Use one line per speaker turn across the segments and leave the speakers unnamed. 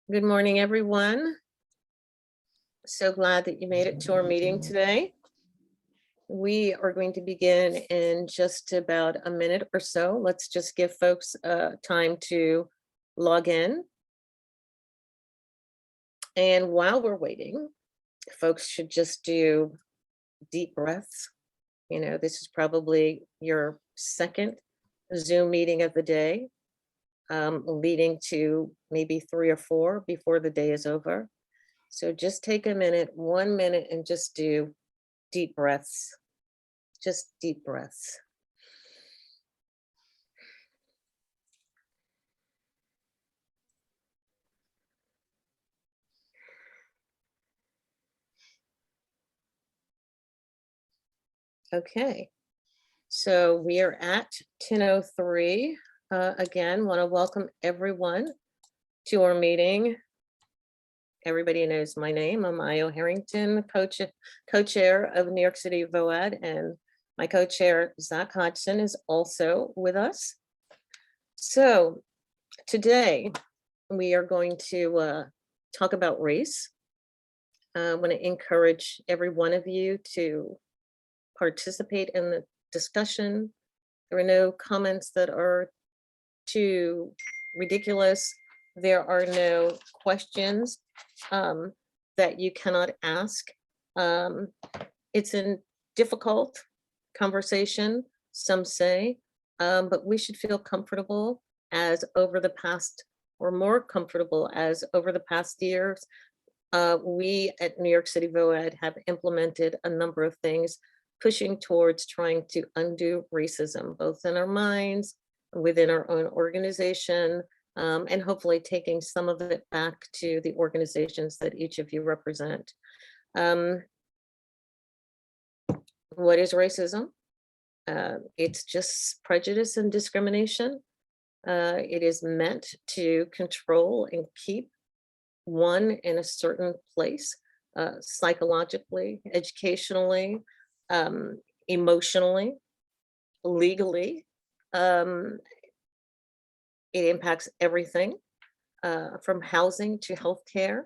Good morning, everyone. So glad that you made it to our meeting today. We are going to begin in just about a minute or so. Let's just give folks time to log in. And while we're waiting, folks should just do deep breaths. You know, this is probably your second Zoom meeting of the day, leading to maybe 3 or 4 before the day is over. So just take a minute, 1 minute, and just do deep breaths, just deep breaths. Okay, so we are at 10:03. Again, want to welcome everyone to our meeting. Everybody knows my name. I'm Io Harrington, co-chair of New York City VOAD, and my co-chair, Zach Hodgson, is also with us. So today we are going to talk about race. I want to encourage every one of you to participate in the discussion. There are no comments that are too ridiculous. There are no questions that you cannot ask. It's a difficult conversation, some say, but we should feel comfortable as over the past, or more comfortable as over the past years. We at New York City VOAD have implemented a number of things pushing towards trying to undo racism, both in our minds, within our own organization, and hopefully taking some of it back to the organizations that each of you represent. What is racism? It's just prejudice and discrimination. It is meant to control and keep one in a certain place, psychologically, educationally, emotionally, legally. It impacts everything from housing to healthcare.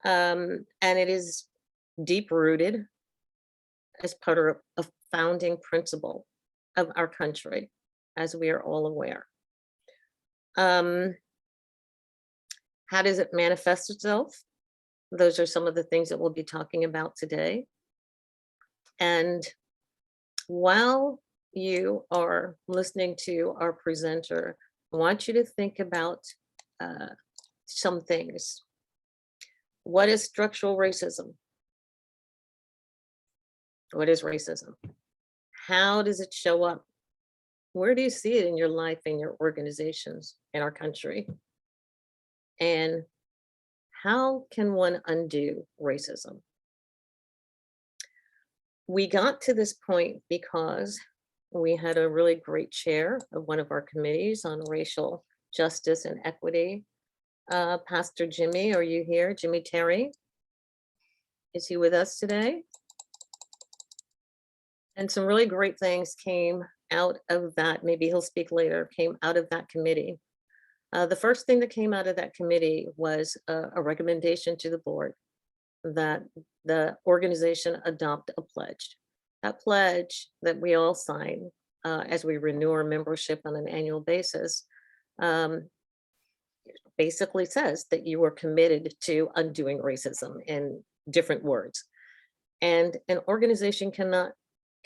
And it is deep rooted as part of a founding principle of our country, as we are all aware. How does it manifest itself? Those are some of the things that we'll be talking about today. And while you are listening to our presenter, I want you to think about some things. What is structural racism? What is racism? How does it show up? Where do you see it in your life, in your organizations, in our country? And how can one undo racism? We got to this point because we had a really great chair of one of our committees on racial justice and equity. Pastor Jimmy, are you here? Jimmy Terry? Is he with us today? And some really great things came out of that. Maybe he'll speak later, came out of that committee. The first thing that came out of that committee was a recommendation to the board that the organization adopt a pledge. That pledge that we all sign as we renew our membership on an annual basis basically says that you are committed to undoing racism in different words. And an organization can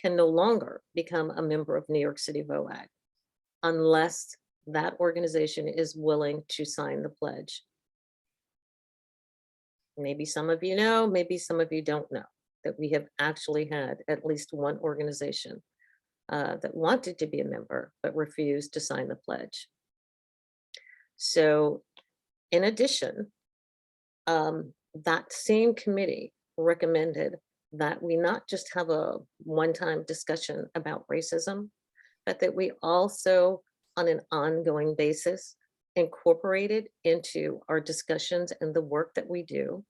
no longer become a member of New York City VOAD unless that organization is willing to sign the pledge. Maybe some of you know, maybe some of you don't know that we have actually had at least one organization that wanted to be a member but refused to sign the pledge. So in addition, that same committee recommended that we not just have a one-time discussion about racism, but that we also, on an ongoing basis, incorporate it into our discussions and the work that we do.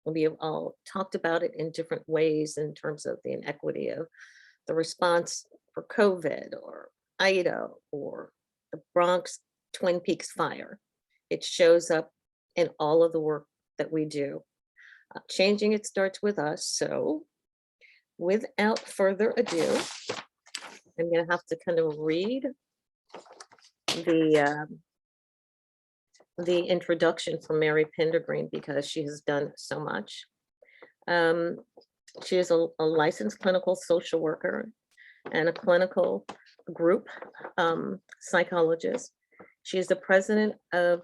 We have all talked about it in different ways in terms of the inequity of the response for COVID or Ida or the Bronx Twin Peaks fire. It shows up in all of the work that we do. Changing it starts with us. So without further ado, I'm going to have to kind of read the introduction from Mary Pender Greene because she has done so much. She is a licensed clinical social worker and a clinical group psychologist. She is the president of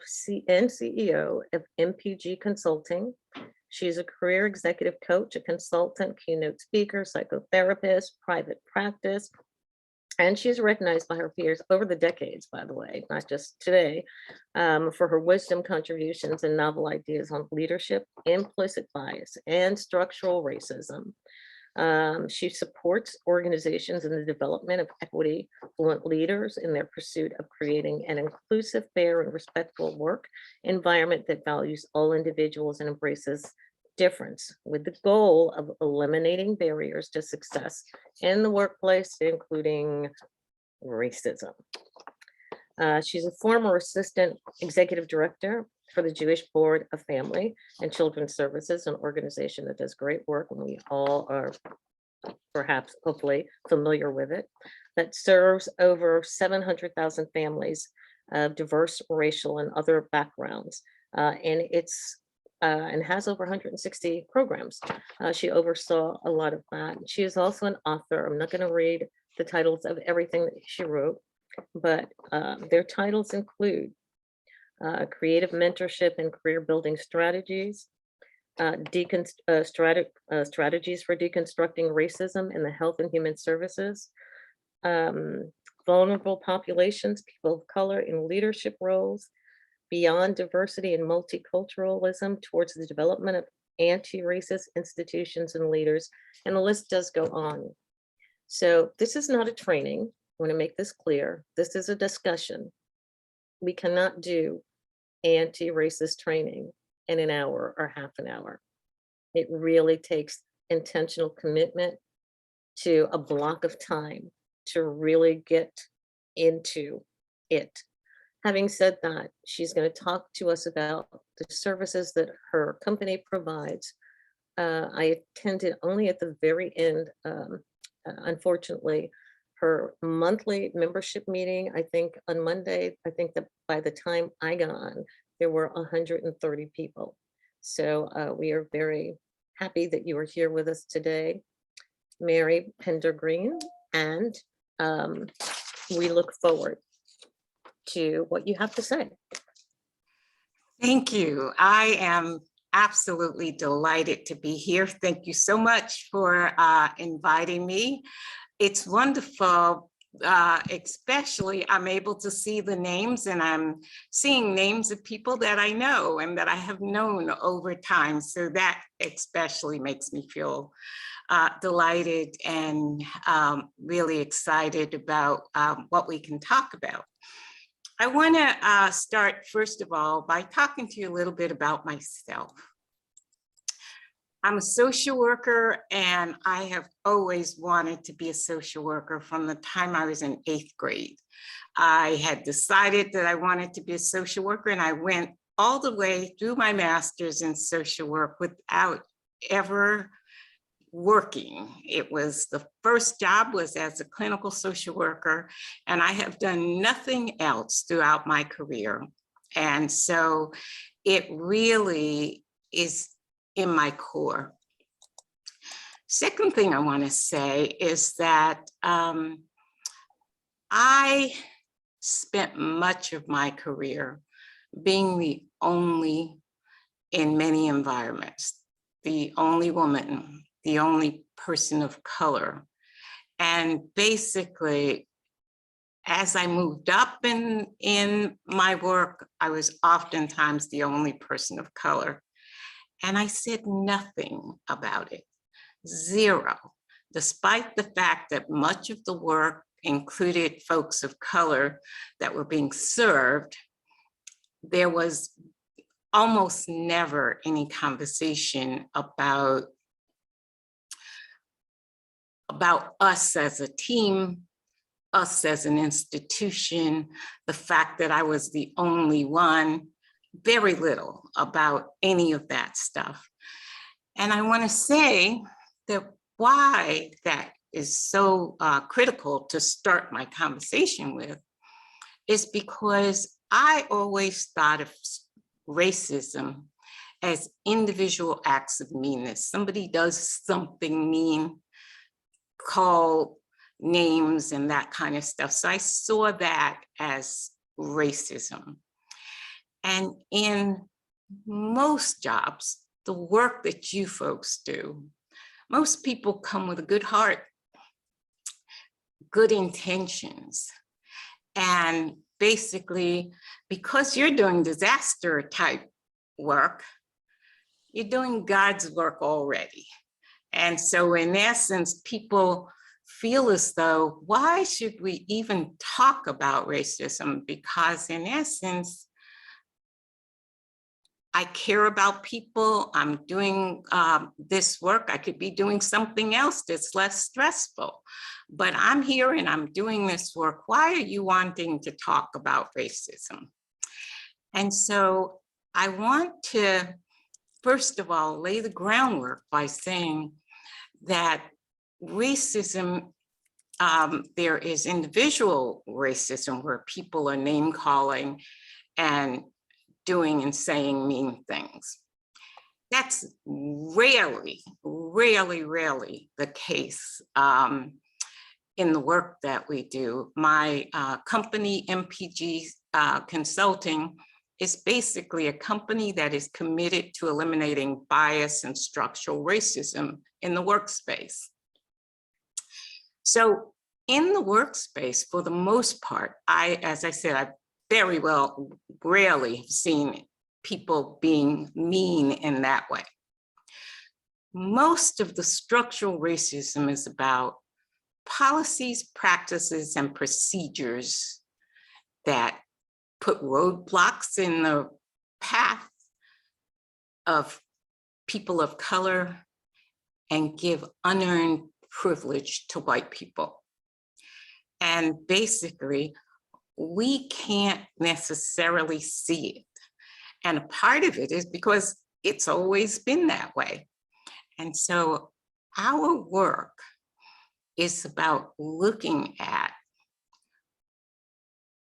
and CEO of MPG Consulting. She is a career executive coach, a consultant, keynote speaker, psychotherapist, private practice, and she's recognized by her peers over the decades, by the way, not just today, for her wisdom, contributions, and novel ideas on leadership, implicit bias, and structural racism. She supports organizations in the development of equity-fluent leaders in their pursuit of creating an inclusive, fair, and respectful work environment that values all individuals and embraces difference, with the goal of eliminating barriers to success in the workplace, including racism. She's a former assistant executive director for the Jewish Board of Family and Children's Services, an organization that does great work, and we all are perhaps, hopefully, familiar with it, that serves over 700,000 families of diverse racial and other backgrounds. And has over 160 programs. She oversaw a lot of that. She is also an author. I'm not going to read the titles of everything that she wrote, but their titles include Creative Mentorship and Career Building Strategies, Strategies for Deconstructing Racism in the Health and Human Services, Vulnerable Populations, People of Color in Leadership Roles, Beyond Diversity and Multiculturalism Towards the Development of Anti-Racist Institutions and Leaders, and the list does go on. So this is not a training. I want to make this clear. This is a discussion. We cannot do anti-racist training in an hour or half an hour. It really takes intentional commitment to a block of time to really get into it. Having said that, she's going to talk to us about the services that her company provides. I attended only at the very end, unfortunately, her monthly membership meeting. I think on Monday, I think that by the time I got on, there were 130 people. So we are very happy that you are here with us today, Mary Pender Greene, and we look forward to what you have to say.
Thank you. I am absolutely delighted to be here. Thank you so much for inviting me. It's wonderful, especially I'm able to see the names, and I'm seeing names of people that I know and that I have known over time. So that especially makes me feel delighted and really excited about what we can talk about. I want to start, first of all, by talking to you a little bit about myself. I'm a social worker, and I have always wanted to be a social worker from the time I was in 8th grade. I had decided that I wanted to be a social worker, and I went all the way through my master's in social work without ever working. It was the first job was as a clinical social worker, and I have done nothing else throughout my career. And so it really is in my core. Second thing I want to say is that I spent much of my career being the only, in many environments, the only woman, the only person of color. And basically, as I moved up in my work, I was oftentimes the only person of color. And I said nothing about it, zero, despite the fact that much of the work included folks of color that were being served. There was almost never any conversation about us as a team, us as an institution, the fact that I was the only one, very little about any of that stuff. And I want to say that why that is so critical to start my conversation with is because I always thought of racism as individual acts of meanness. Somebody does something mean, call names and that kind of stuff. So I saw that as racism. And in most jobs, the work that you folks do, most people come with a good heart, good intentions. And basically, because you're doing disaster type work, you're doing God's work already. And so in essence, people feel as though, why should we even talk about racism? Because in essence, I care about people. I'm doing this work. I could be doing something else that's less stressful, but I'm here and I'm doing this work. Why are you wanting to talk about racism? And so I want to, first of all, lay the groundwork by saying that racism, there is individual racism where people are name calling and doing and saying mean things. That's rarely the case in the work that we do. My company, MPG Consulting, is basically a company that is committed to eliminating bias and structural racism in the workspace. So in the workspace, for the most part, as I said, I've rarely seen people being mean in that way. Most of the structural racism is about policies, practices, and procedures that put roadblocks in the path of people of color and give unearned privilege to white people. And basically, we can't necessarily see it. And a part of it is because it's always been that way. And so our work is about looking at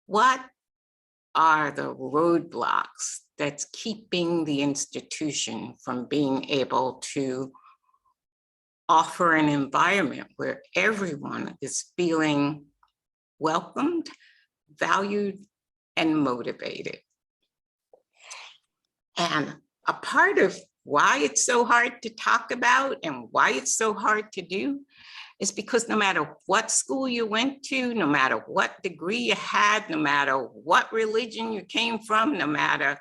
what are the roadblocks that's keeping the institution from being able to offer an environment where everyone is feeling welcomed, valued, and motivated. And a part of why it's so hard to talk about and why it's so hard to do is because no matter what school you went to, no matter what degree you had, no matter what religion you came from, no matter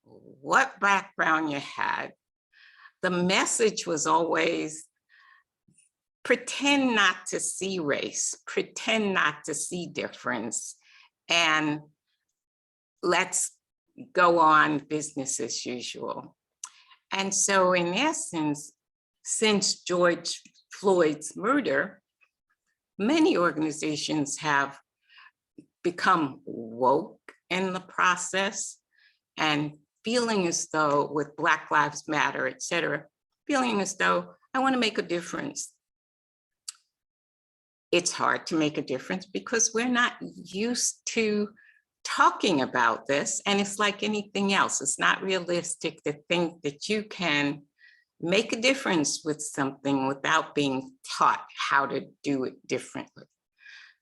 what background you had, the message was always pretend not to see race, pretend not to see difference, and let's go on business as usual. And so in essence, since George Floyd's murder, many organizations have become woke in the process and feeling as though with Black Lives Matter, et cetera, feeling as though I want to make a difference. It's hard to make a difference because we're not used to talking about this, and it's like anything else. It's not realistic to think that you can make a difference with something without being taught how to do it differently.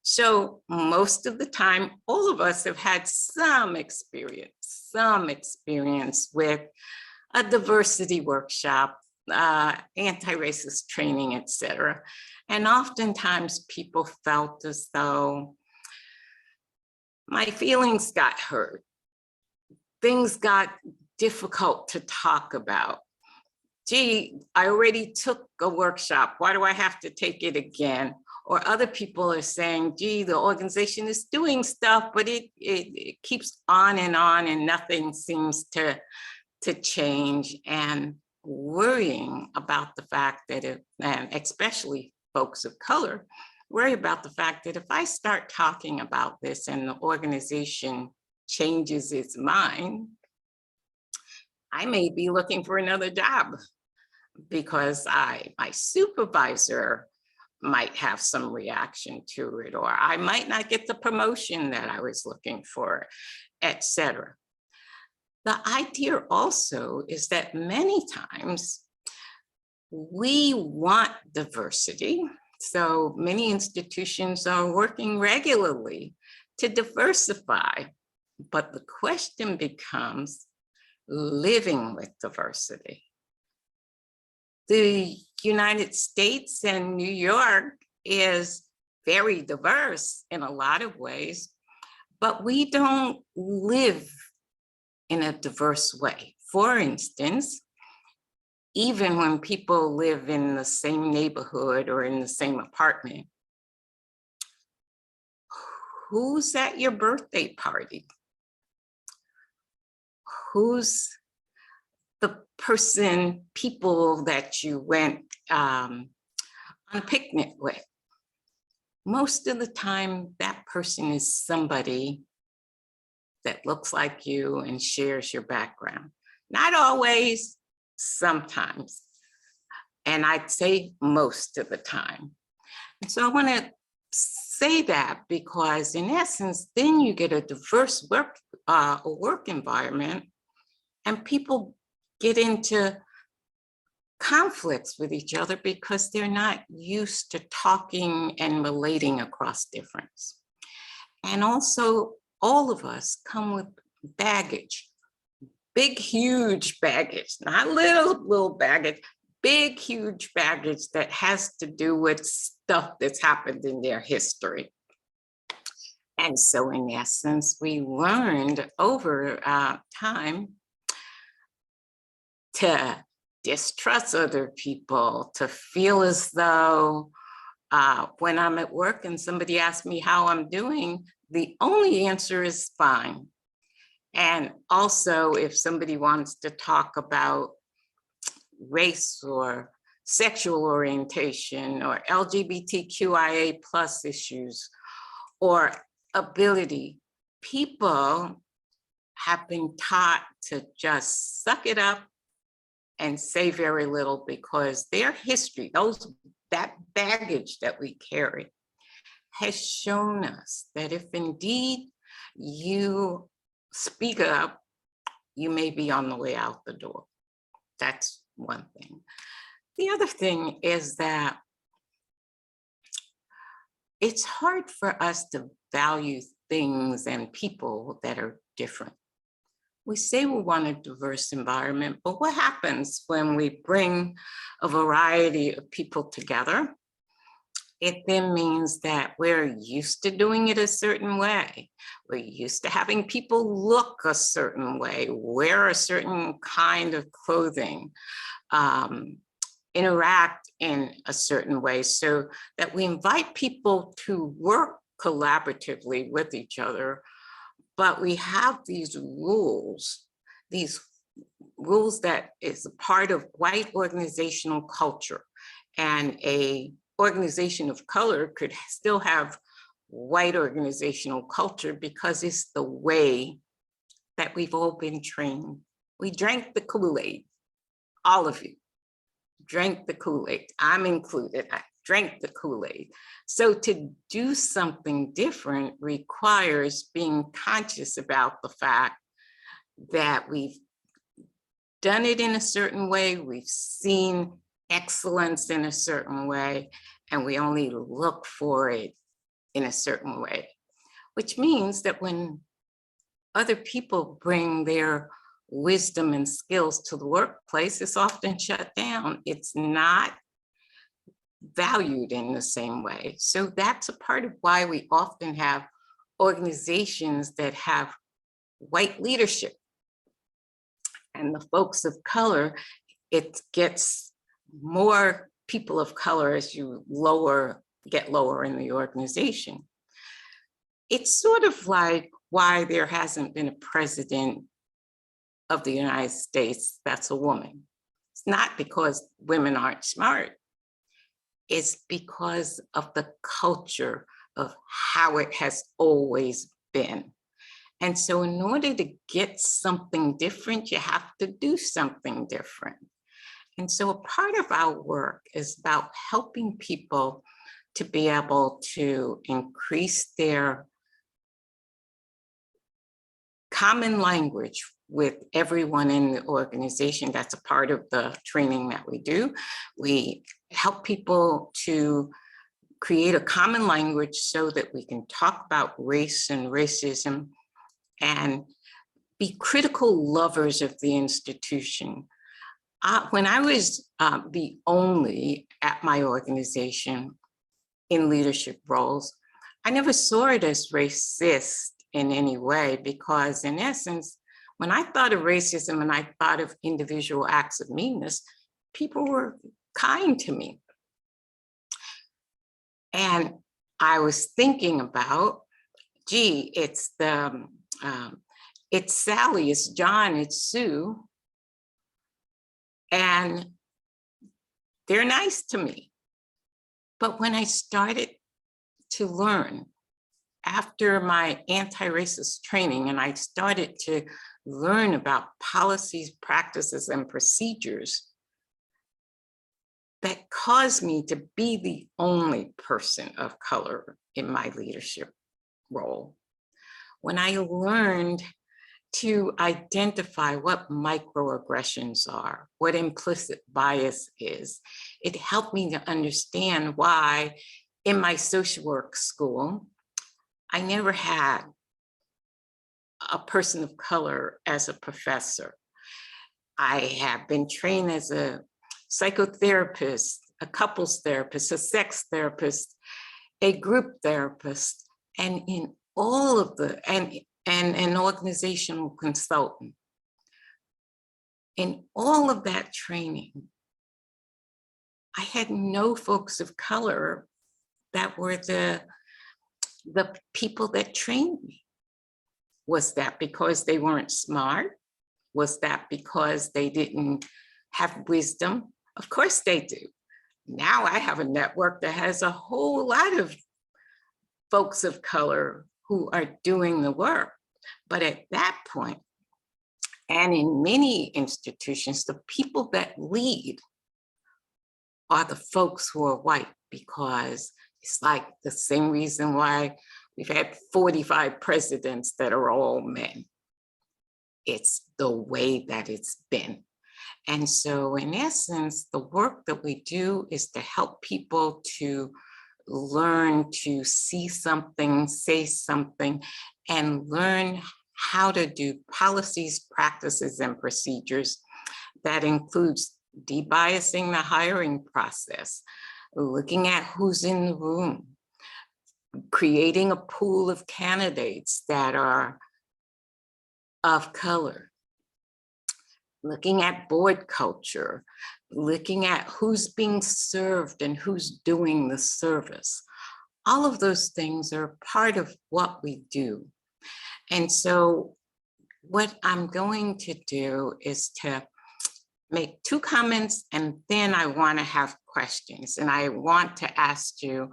So most of the time, all of us have had some experience with a diversity workshop, anti-racist training, et cetera. And oftentimes people felt as though my feelings got hurt. Things got difficult to talk about. Gee, I already took a workshop. Why do I have to take it again? Or other people are saying, gee, the organization is doing stuff, but it keeps on and nothing seems to change. And worrying about the fact that, and especially folks of color, worry about the fact that if I start talking about this and the organization changes its mind, I may be looking for another job because my supervisor might have some reaction to it, or I might not get the promotion that I was looking for, etc. The idea also is that many times we want diversity. So many institutions are working regularly to diversify, but the question becomes living with diversity. The United States and New York is very diverse in a lot of ways, but we don't live in a diverse way. For instance, even when people live in the same neighborhood or in the same apartment, who's at your birthday party? Who's the people that you went on a picnic with? Most of the time, that person is somebody that looks like you and shares your background. Not always, sometimes. And I'd say most of the time. And so I want to say that because in essence, then you get a diverse work environment, and people get into conflicts with each other because they're not used to talking and relating across difference. And also, all of us come with baggage, big, huge baggage, not little baggage, big, huge baggage that has to do with stuff that's happened in their history. And so in essence, we learned over time to distrust other people, to feel as though when I'm at work and somebody asks me how I'm doing, the only answer is fine. And also, if somebody wants to talk about race or sexual orientation or LGBTQIA+ issues or ability, people have been taught to just suck it up and say very little because their history, that baggage that we carry, has shown us that if indeed you speak up, you may be on the way out the door. That's one thing. The other thing is that it's hard for us to value things and people that are different. We say we want a diverse environment, but what happens when we bring a variety of people together? It then means that we're used to doing it a certain way. We're used to having people look a certain way, wear a certain kind of clothing, interact in a certain way, so that we invite people to work collaboratively with each other. But we have these rules that is a part of white organizational culture, and a organization of color could still have white organizational culture because it's the way that we've all been trained. We drank the Kool-Aid, all of you drank the Kool-Aid. I'm included, I drank the Kool-Aid. So to do something different requires being conscious about the fact that we've done it in a certain way, we've seen excellence in a certain way, and we only look for it in a certain way, which means that when other people bring their wisdom and skills to the workplace, it's often shut down. It's not valued in the same way. So that's a part of why we often have organizations that have white leadership, and the folks of color, it gets more people of color as you get lower in the organization. It's sort of like why there hasn't been a president of the United States that's a woman. It's not because women aren't smart. It's because of the culture of how it has always been. And so in order to get something different, you have to do something different. And so a part of our work is about helping people to be able to increase their common language with everyone in the organization. That's a part of the training that we do. We help people to create a common language so that we can talk about race and racism and be critical lovers of the institution. When I was the only at my organization in leadership roles, I never saw it as racist in any way, because in essence, when I thought of racism and I thought of individual acts of meanness, people were kind to me. And I was thinking about, gee, it's Sally, it's John, it's Sue, and they're nice to me. But when I started to learn after my anti-racist training, and I started to learn about policies, practices, and procedures that caused me to be the only person of color in my leadership role. When I learned to identify what microaggressions are, what implicit bias is, it helped me to understand why in my social work school, I never had a person of color as a professor. I have been trained as a psychotherapist, a couples therapist, a sex therapist, a group therapist, and in all of the, and an organizational consultant. In all of that training, I had no folks of color that were the people that trained me. Was that because they weren't smart? Was that because they didn't have wisdom? Of course they do. Now I have a network that has a whole lot of folks of color who are doing the work. But at that point, and in many institutions, the people that lead are the folks who are white, because it's like the same reason why we've had 45 presidents that are all men. It's the way that it's been. And so in essence, the work that we do is to help people to learn to see something, say something, and learn how to do policies, practices, and procedures. That includes debiasing the hiring process, looking at who's in the room, creating a pool of candidates that are of color, looking at board culture, looking at who's being served and who's doing the service. All of those things are part of what we do. And so what I'm going to do is to make 2 comments, and then I want to have questions. And I want to ask you,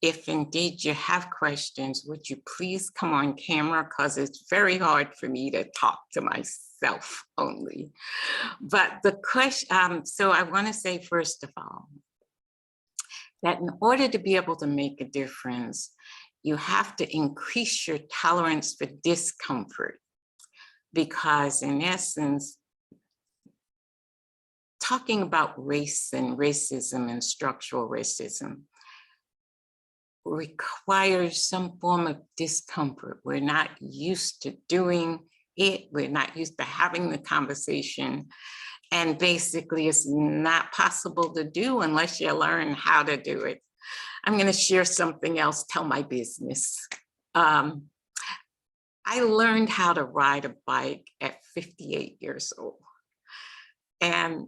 if indeed you have questions, would you please come on camera, because it's very hard for me to talk to myself only. But the question, so I want to say, first of all, that in order to be able to make a difference, you have to increase your tolerance for discomfort, because in essence, talking about race and racism and structural racism requires some form of discomfort. We're not used to doing it. We're not used to having the conversation. And basically it's not possible to do unless you learn how to do it. I'm going to share something else, tell my business. I learned how to ride a bike at 58 years old. And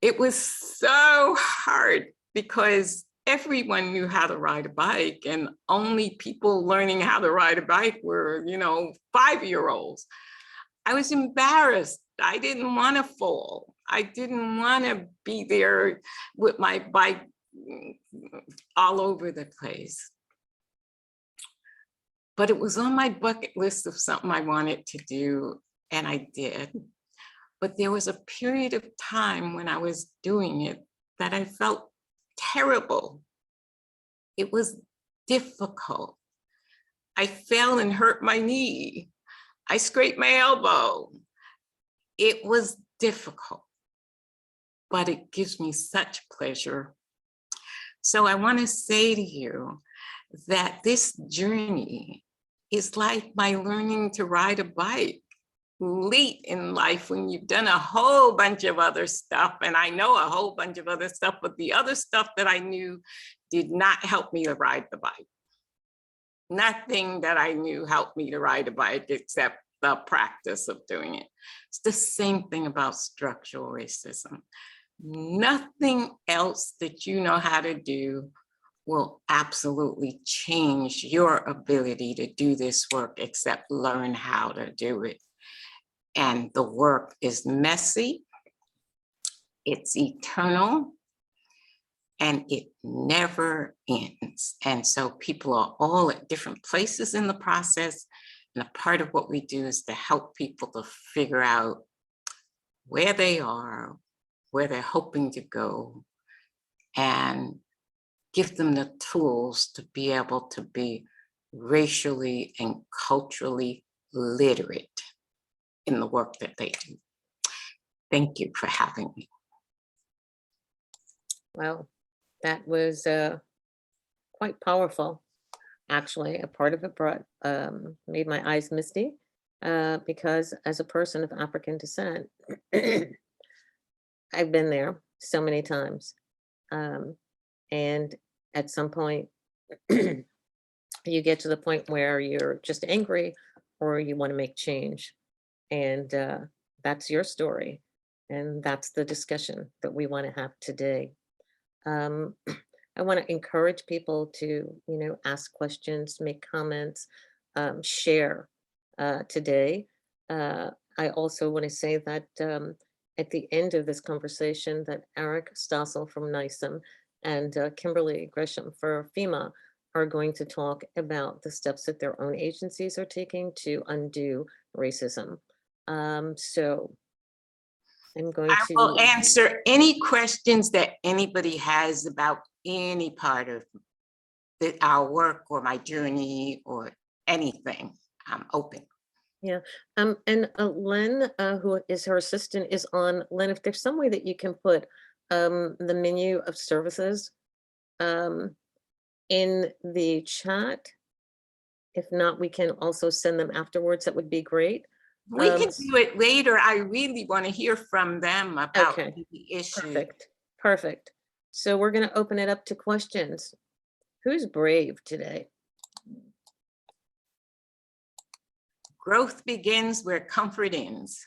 it was so hard because everyone knew how to ride a bike, and only people learning how to ride a bike were, 5-year-olds. I was embarrassed. I didn't want to fall. I didn't want to be there with my bike all over the place. but it was on my bucket list of something I wanted to do, and I did. But there was a period of time when I was doing it that I felt terrible. It was difficult. I fell and hurt my knee. I scraped my elbow. It was difficult, but it gives me such pleasure. So I want to say to you that this journey is like my learning to ride a bike late in life when you've done a whole bunch of other stuff. And I know a whole bunch of other stuff, but the other stuff that I knew did not help me to ride the bike. Nothing that I knew helped me to ride a bike except the practice of doing it. It's the same thing about structural racism. Nothing else that you know how to do will absolutely change your ability to do this work except learn how to do it. And the work is messy, it's eternal, and it never ends. And so people are all at different places in the process. And a part of what we do is to help people to figure out where they are, where they're hoping to go, and give them the tools to be able to be racially and culturally literate in the work that they do. Thank you for having me.
Well, that was quite powerful. Actually, a part of it made my eyes misty because as a person of African descent, I've been there so many times. And at some point, you get to the point where you're just angry or you want to make change. And that's your story. And that's the discussion that we want to have today. I want to encourage people to, ask questions, make comments, share today. I also want to say that at the end of this conversation that Eric Stossel from NISM and Kimberly Gresham for FEMA are going to talk about the steps that their own agencies are taking to undo racism. So I'm going
I will answer any questions that anybody has about any part of our work or my journey or anything. I'm open.
Yeah. And Len, who is her assistant, is on. Len, if there's some way that you can put the menu of services in the chat. If not, we can also send them afterwards. That would be great.
We can do it later. I really want to hear from them about the issue.
Perfect. So we're going to open it up to questions. Who's brave today?
Growth begins where comfort ends.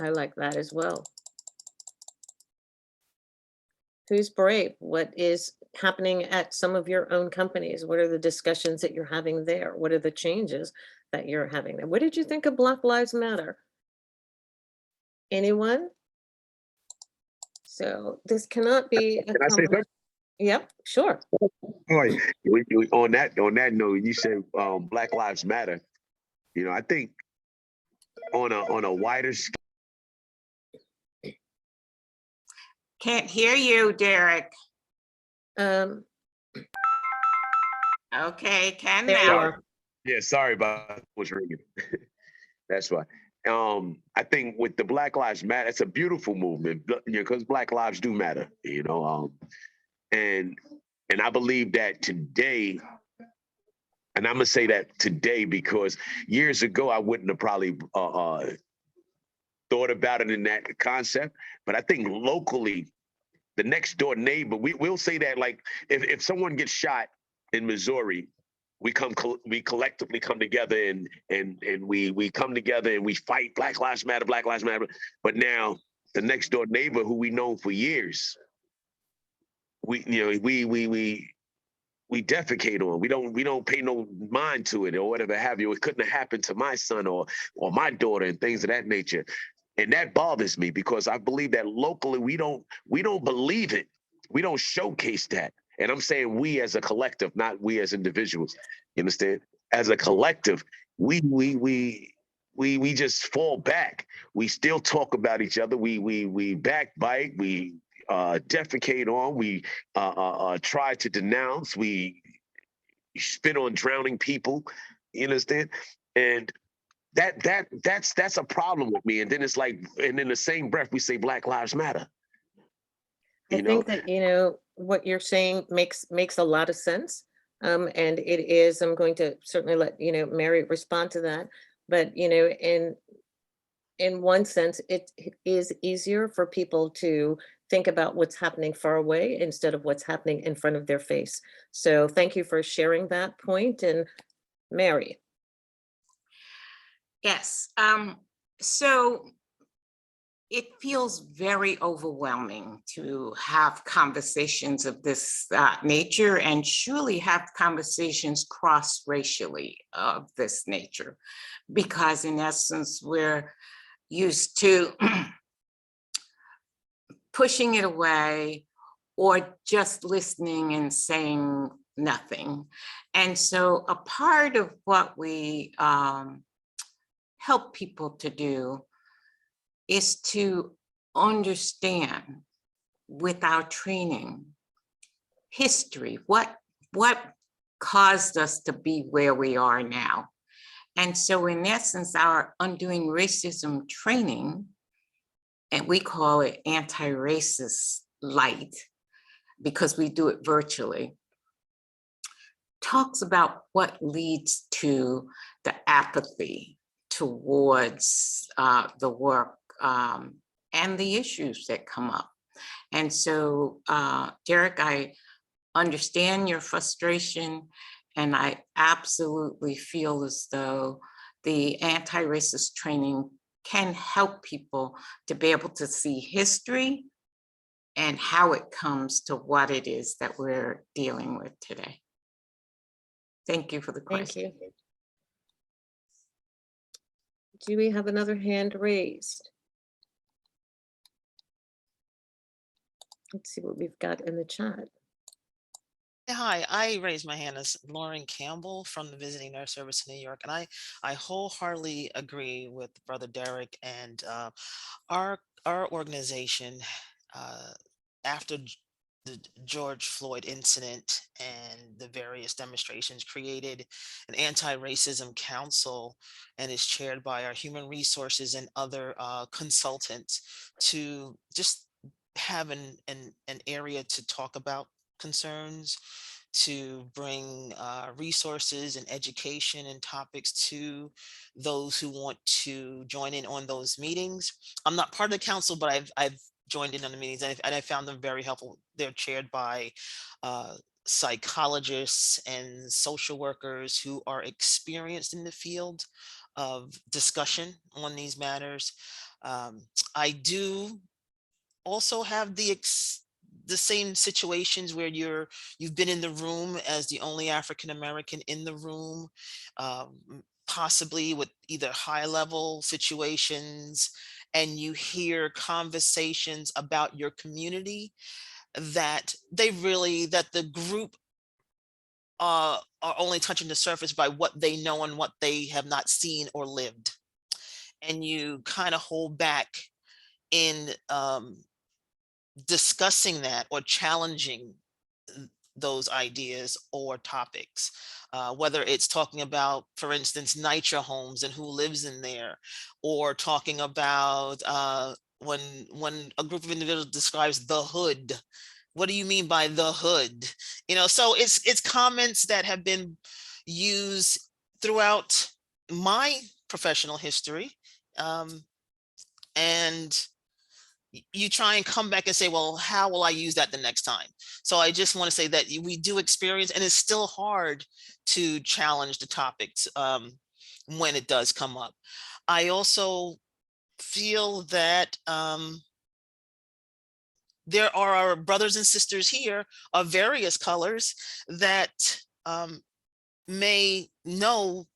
I like that as well. Who's brave? What is happening at some of your own companies? What are the discussions that you're having there? What are the changes that you're having there? What did you think of Black Lives Matter? Anyone? So this cannot be a
Can I say something?
Yep, sure.
On that note, you said Black Lives Matter. I think on a wider scale.
Can't hear you, Derek. Okay, can
there
now.
You are.
Yeah, sorry about what's ringing. That's why. I think with the Black Lives Matter, it's a beautiful movement, because Black lives do matter, and I believe that today, and I'm gonna say that today because years ago I wouldn't have probably thought about it in that concept, but I think locally, the next door neighbor, we'll say that, like if someone gets shot in Missouri, we collectively come together and we come together and we fight Black Lives Matter, Black Lives Matter. But now the next door neighbor who we know for years, we defecate on. We don't pay no mind to it or whatever have you. It couldn't have happened to my son or my daughter and things of that nature. And that bothers me because I believe that locally we don't believe it. We don't showcase that. And I'm saying we as a collective, not we as individuals. You understand? as a collective, we just fall back. We still talk about each other. We backbite. We defecate on. We try to denounce. We spit on drowning people. You understand? And that's a problem with me. And then it's like, and in the same breath, we say Black Lives Matter.
I
You know,
think that, what you're saying makes a lot of sense. And it is, I'm going to certainly let, Mary respond to that. But, in one sense, it is easier for people to think about what's happening far away instead of what's happening in front of their face. So thank you for sharing that point. And Mary.
Yes. So it feels very overwhelming to have conversations of this nature, and surely have conversations cross-racially of this nature, because in essence, we're used to pushing it away or just listening and saying nothing. And so a part of what we help people to do is to understand, with our training, history, what caused us to be where we are now. And so in essence, our Undoing Racism training, and we call it Antiracist Light because we do it virtually, talks about what leads to the apathy towards the work and the issues that come up. And so, Derek, I understand your frustration, and I absolutely feel as though the anti-racist training can help people to be able to see history and how it comes to what it is that we're dealing with today. Thank you for the question.
Thank you. Do we have another hand raised? Let's see what we've got in the chat.
Hi, I raised my hand as Lauren Campbell from the Visiting Nurse Service in New York, and I wholeheartedly agree with Brother Derek and our organization. After the George Floyd incident and the various demonstrations, created an anti-racism council, and is chaired by our human resources and other consultants to just have an area to talk about concerns, to bring resources and education and topics to those who want to join in on those meetings. I'm not part of the council, but I've joined in on the meetings, and I found them very helpful. They're chaired by psychologists and social workers who are experienced in the field of discussion on these matters. I do also have the same situations where you've been in the room as the only African American in the room, possibly with either high level situations, and you hear conversations about your community that the group are only touching the surface by what they know and what they have not seen or lived. And you kind of hold back in discussing that or challenging those ideas or topics, whether it's talking about, for instance, NYCHA homes and who lives in there, or talking about when a group of individuals describes the hood. What do you mean by the hood? So it's comments that have been used throughout my professional history, and you try and come back and say, well, how will I use that the next time? So I just want to say that we do experience, and it's still hard to challenge the topics when it does come up. I also feel that there are our brothers and sisters here of various colors that may know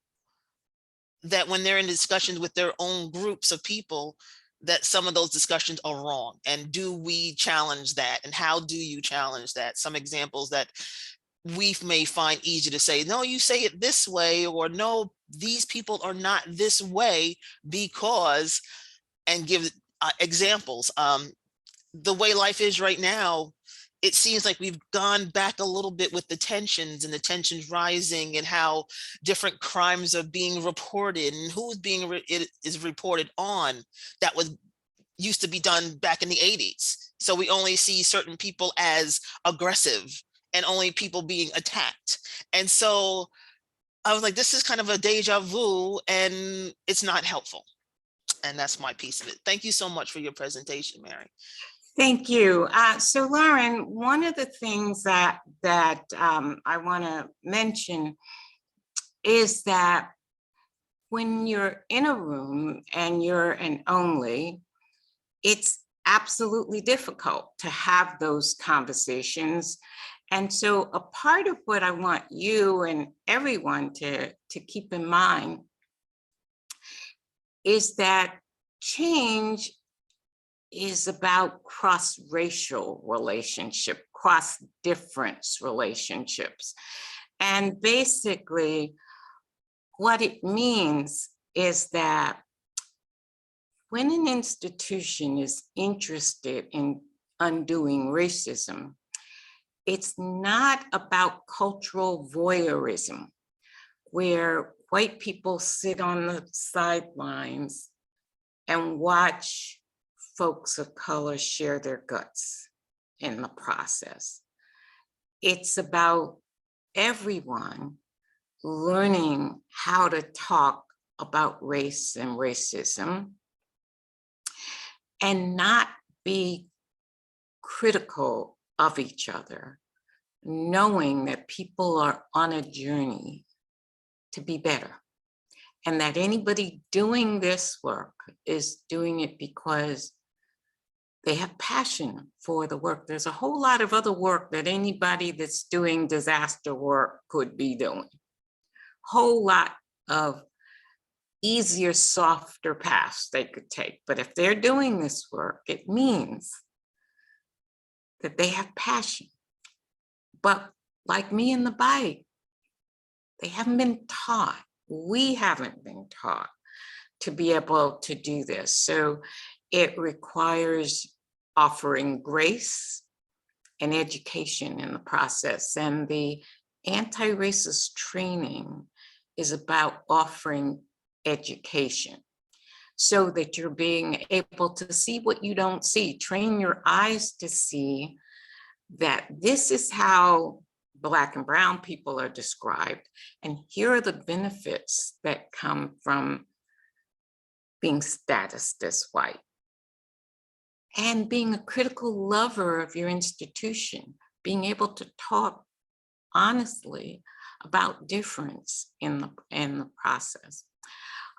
that when they're in discussions with their own groups of people, that some of those discussions are wrong. And do we challenge that? And how do you challenge that? Some examples that we may find easy to say, no, you say it this way, or no, these people are not this way because, and give examples. The way life is right now, it seems like we've gone back a little bit with the tensions, and the tensions rising, and how different crimes are being reported, and who's being it is reported on, that was used to be done back in the 80s. So we only see certain people as aggressive, and only people being attacked. And so I was like, this is kind of a deja vu, and it's not helpful. And that's my piece of it. Thank you so much for your presentation, Mary.
Thank you. So Lauren, one of the things that I want to mention is that when you're in a room and you're an only, it's absolutely difficult to have those conversations. And so a part of what I want you and everyone to keep in mind is that change is about cross-racial relationship, cross-difference relationships. And basically, what it means is that when an institution is interested in undoing racism, it's not about cultural voyeurism, where white people sit on the sidelines and watch folks of color share their guts in the process. It's about everyone learning how to talk about race and racism and not be critical of each other, knowing that people are on a journey to be better, and that anybody doing this work is doing it because they have passion for the work. There's a whole lot of other work that anybody that's doing disaster work could be doing. Whole lot of easier, softer paths they could take. But if they're doing this work, it means that they have passion. But like me and the bike, they haven't been taught. We haven't been taught to be able to do this. So it requires offering grace and education in the process. And the anti-racist training is about offering education so that you're being able to see what you don't see. Train your eyes to see that this is how Black and brown people are described, and here are the benefits that come from being statused as white, and being a critical lover of your institution, being able to talk honestly about difference in the process.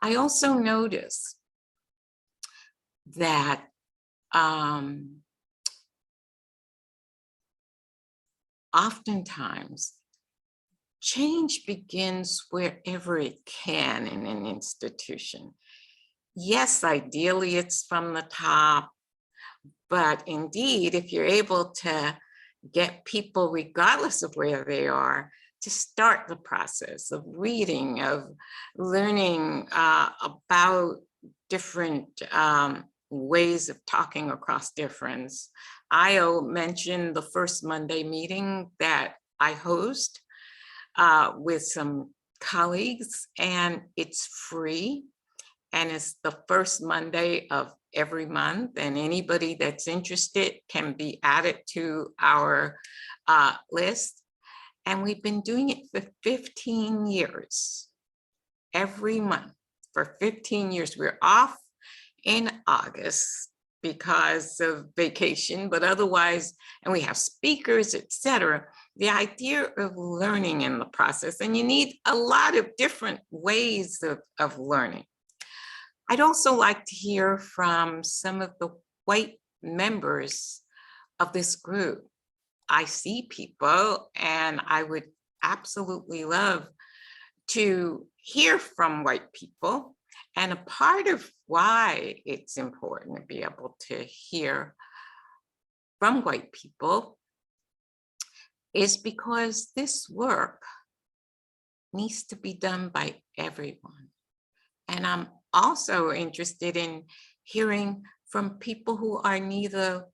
I also notice that oftentimes change begins wherever it can in an institution. Yes, ideally it's from the top, but indeed, if you're able to get people, regardless of where they are, to start the process of reading, of learning about different ways of talking across difference. Io mentioned the first Monday meeting that I host with some colleagues, and it's free. And it's the first Monday of every month, and anybody that's interested can be added to our list. And we've been doing it for 15 years, every month for 15 years. We're off in August because of vacation, but otherwise, and we have speakers, etc. The idea of learning in the process, and you need a lot of different ways of learning. I'd also like to hear from some of the white members of this group. I see people, and I would absolutely love to hear from white people. And a part of why it's important to be able to hear from white people is because this work needs to be done by everyone. And I'm also interested in hearing from people who are neither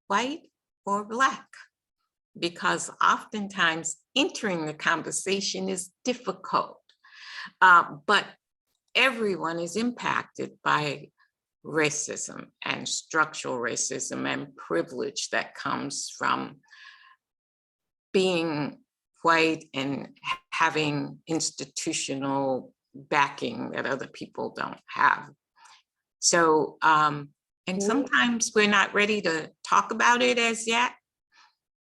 white or Black, because oftentimes entering the conversation is difficult. But everyone is impacted by racism and structural racism and privilege that comes from being white and having institutional backing that other people don't have. So, and sometimes we're not ready to talk about it as yet,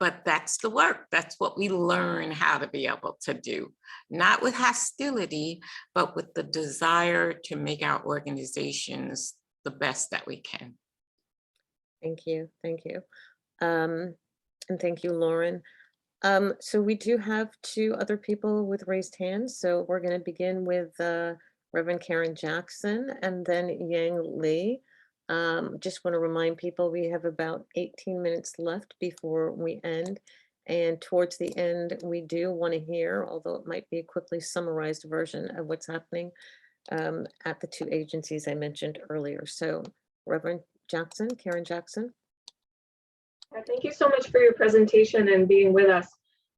but that's the work. That's what we learn how to be able to do, not with hostility, but with the desire to make our organizations the best that we can.
Thank you. Thank you. And thank you, Lauren. So we do have 2 other people with raised hands. So we're going to begin with Reverend Karen Jackson and then Yang Lee. Just want to remind people we have about 18 minutes left before we end. And towards the end, we do want to hear, although it might be a quickly summarized version of what's happening at the 2 agencies I mentioned earlier. So Reverend Jackson, Karen Jackson.
Thank you so much for your presentation and being with us.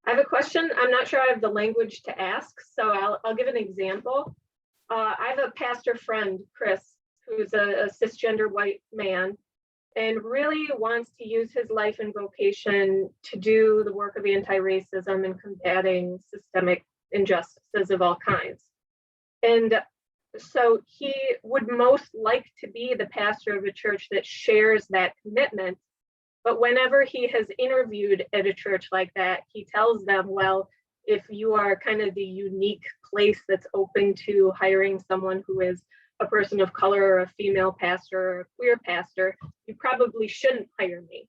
I have a question. I'm not sure I have the language to ask, so I'll give an example. I have a pastor friend, Chris, who's a cisgender white man and really wants to use his life and vocation to do the work of anti-racism and combating systemic injustices of all kinds. And so he would most like to be the pastor of a church that shares that commitment. But whenever he has interviewed at a church like that, he tells them, well, if you are kind of the unique place that's open to hiring someone who is a person of color or a female pastor or a queer pastor, you probably shouldn't hire me.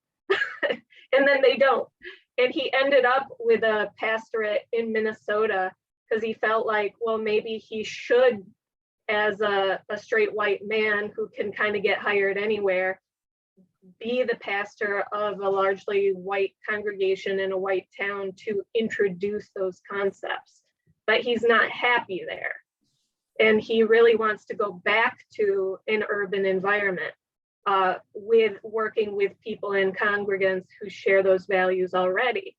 And then they don't. And he ended up with a pastorate in Minnesota because he felt like, well, maybe he should, as a straight white man who can kind of get hired anywhere, be the pastor of a largely white congregation in a white town to introduce those concepts. But he's not happy there. And he really wants to go back to an urban environment with working with people and congregants who share those values already.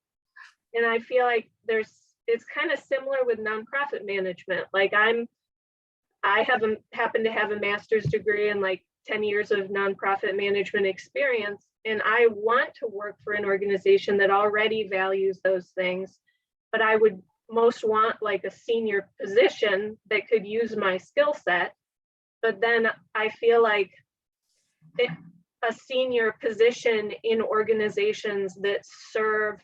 And I feel like it's kind of similar with nonprofit management. Like I happen to have a master's degree in like 10 years of nonprofit management experience. And I want to work for an organization that already values those things, but I would most want like a senior position that could use my skill set. But then I feel like a senior position in organizations that serve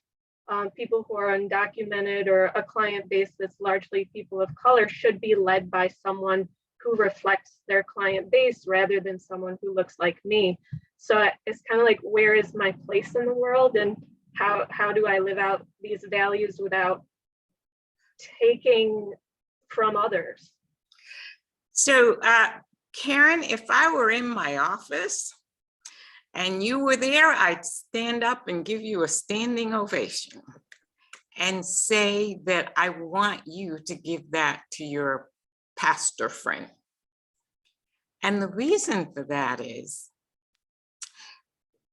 people who are undocumented or a client base that's largely people of color should be led by someone who reflects their client base rather than someone who looks like me. So it's kind of like, where is my place in the world and how do I live out these values without taking from others?
So Karen, if I were in my office and you were there, I'd stand up and give you a standing ovation and say that I want you to give that to your pastor friend. And the reason for that is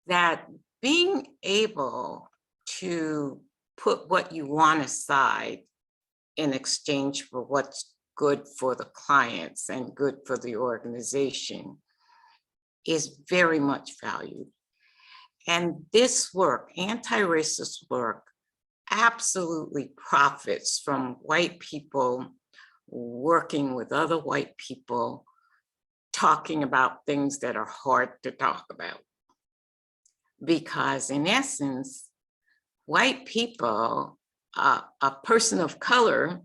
that being able to put what you want aside in exchange for what's good for the clients and good for the organization is very much valued. And this work, anti-racist work, absolutely profits from white people working with other white people, talking about things that are hard to talk about. Because in essence, white people, a person of color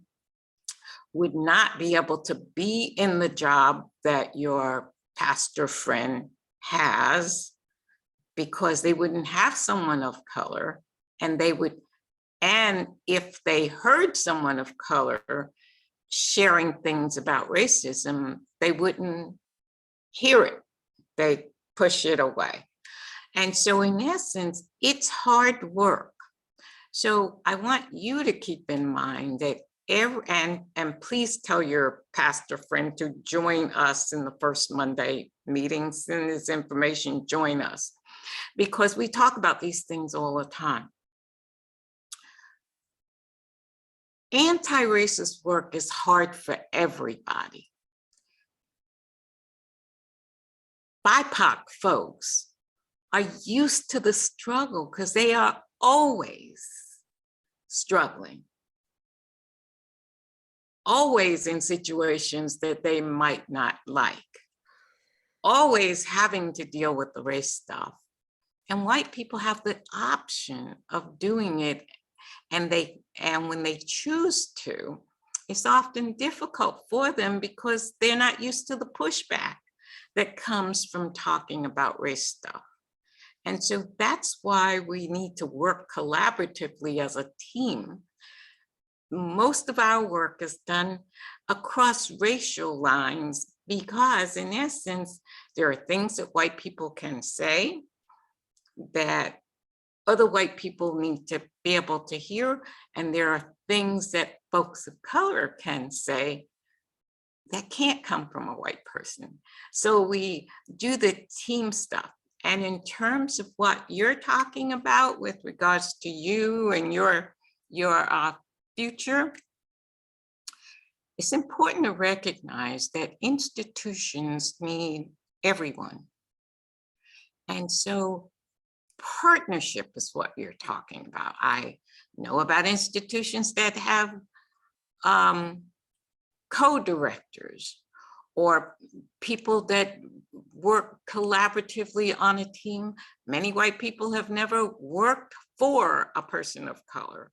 would not be able to be in the job that your pastor friend has because they wouldn't have someone of color, and if they heard someone of color sharing things about racism, they wouldn't hear it. They push it away. And so in essence, it's hard work So I want you to keep in mind that and please tell your pastor friend to join us in the first Monday meeting. Send this information, join us, because we talk about these things all the time. Anti-racist work is hard for everybody. BIPOC folks are used to the struggle because they are always struggling, always in situations that they might not like, always having to deal with the race stuff. And white people have the option of doing it, and when they choose to, it's often difficult for them because they're not used to the pushback that comes from talking about race stuff. And so that's why we need to work collaboratively as a team. Most of our work is done across racial lines because, in essence, there are things that white people can say that other white people need to be able to hear, and there are things that folks of color can say that can't come from a white person. So we do the team stuff. And in terms of what you're talking about with regards to you and your future, it's important to recognize that institutions need everyone. And so partnership is what you're talking about. I know about institutions that have co-directors or people that work collaboratively on a team. Many white people have never worked for a person of color.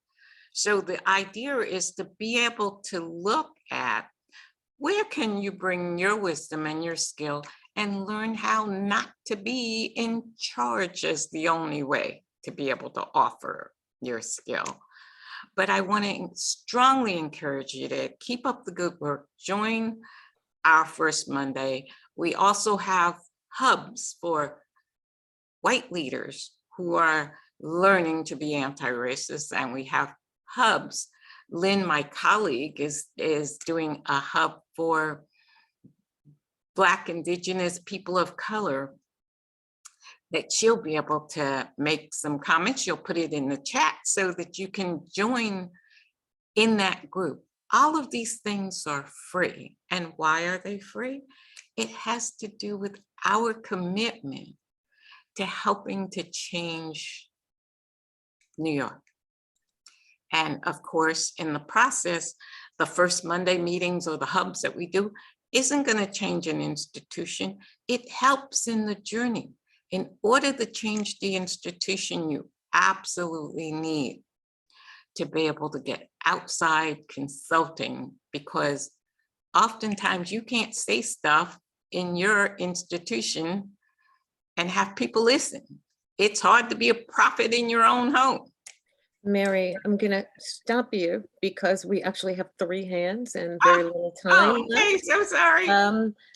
So the idea is to be able to look at where can you bring your wisdom and your skill and learn how not to be in charge as the only way to be able to offer your skill. But I want to strongly encourage you to keep up the good work. Join our first Monday. We also have hubs for white leaders who are learning to be anti-racist, and we have hubs. Lynn, my colleague, is doing a hub for Black, Indigenous, people of color that she'll be able to make some comments. She'll put it in the chat so that you can join in that group. All of these things are free. And why are they free? It has to do with our commitment to helping to change New York. And of course, in the process, the first Monday meetings or the hubs that we do isn't going to change an institution. It helps in the journey. In order to change the institution, you absolutely need to be able to get outside consulting, because oftentimes you can't say stuff in your institution and have people listen. It's hard to be a prophet in your own home.
Mary, I'm gonna stop you because we actually have 3 hands and very little time.
Oh, okay, so sorry.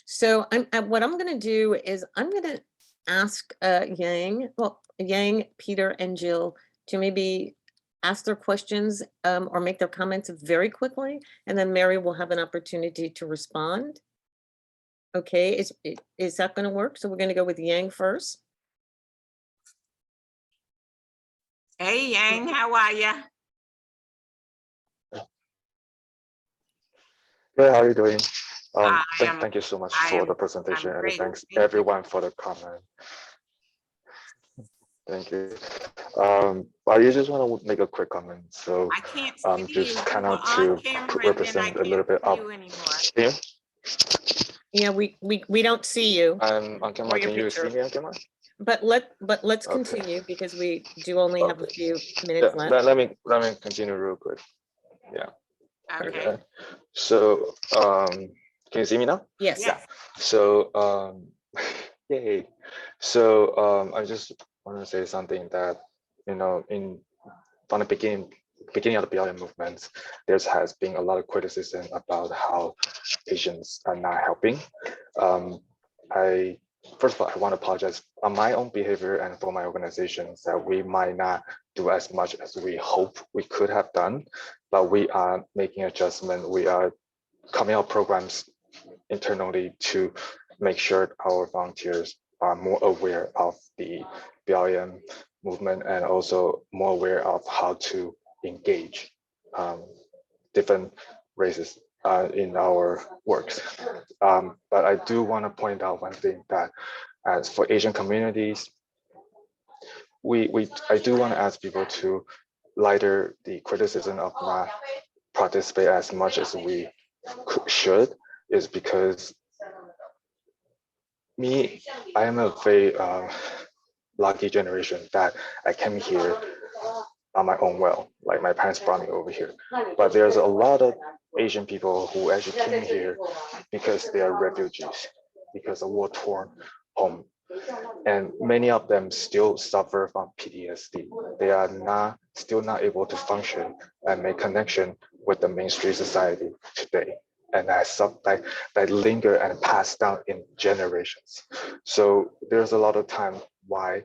So what I'm gonna do is I'm gonna ask Yang, Peter, and Jill to maybe ask their questions or make their comments very quickly, and then Mary will have an opportunity to respond. Okay, is that gonna work? So we're gonna go with Yang first.
Hey, Yang, how are you?
Yeah, how are you doing?
am-
Thank you so much
I
for
am-
the presentation,
I'm
and
great.
thanks
Thank you.
everyone for the comment. Thank you. I just want to make a quick comment. So
I can't see
just
you.
kind
You
of
were on
to
camera and then I
represent a little
can't
bit
see
of
you anymore.
here.
Yeah, we don't see you,
I'm on camera.
Or your
Can you see
picture.
me on camera?
but let's
Okay.
continue because we do only have a
Okay.
few
Yeah,
minutes left.
let me continue real quick. Yeah.
Okay.
So can you see me now?
Yes.
Yes.
So yay. So I just want to say something that, you know, from the beginning of the BLM movement, there has been a lot of criticism about how Asians are not helping. First of all, I want to apologize on my own behavior and for my organizations that we might not do as much as we hope we could have done, but we are making adjustment. We are coming up programs internally to make sure our volunteers are more aware of the BLM movement and also more aware of how to engage different races in our works. But I do want to point out one thing, that as for Asian communities, I do want to ask people to lighter the criticism of not participate as much as we should, is because I am a very lucky generation that I came here on my own will. Like my parents brought me over here. But there's a lot of Asian people who actually came here because they are refugees, because of war-torn home. And many of them still suffer from PTSD. They are still not able to function and make connection with the mainstream society today. And that linger and pass down in generations. So there's a lot of time why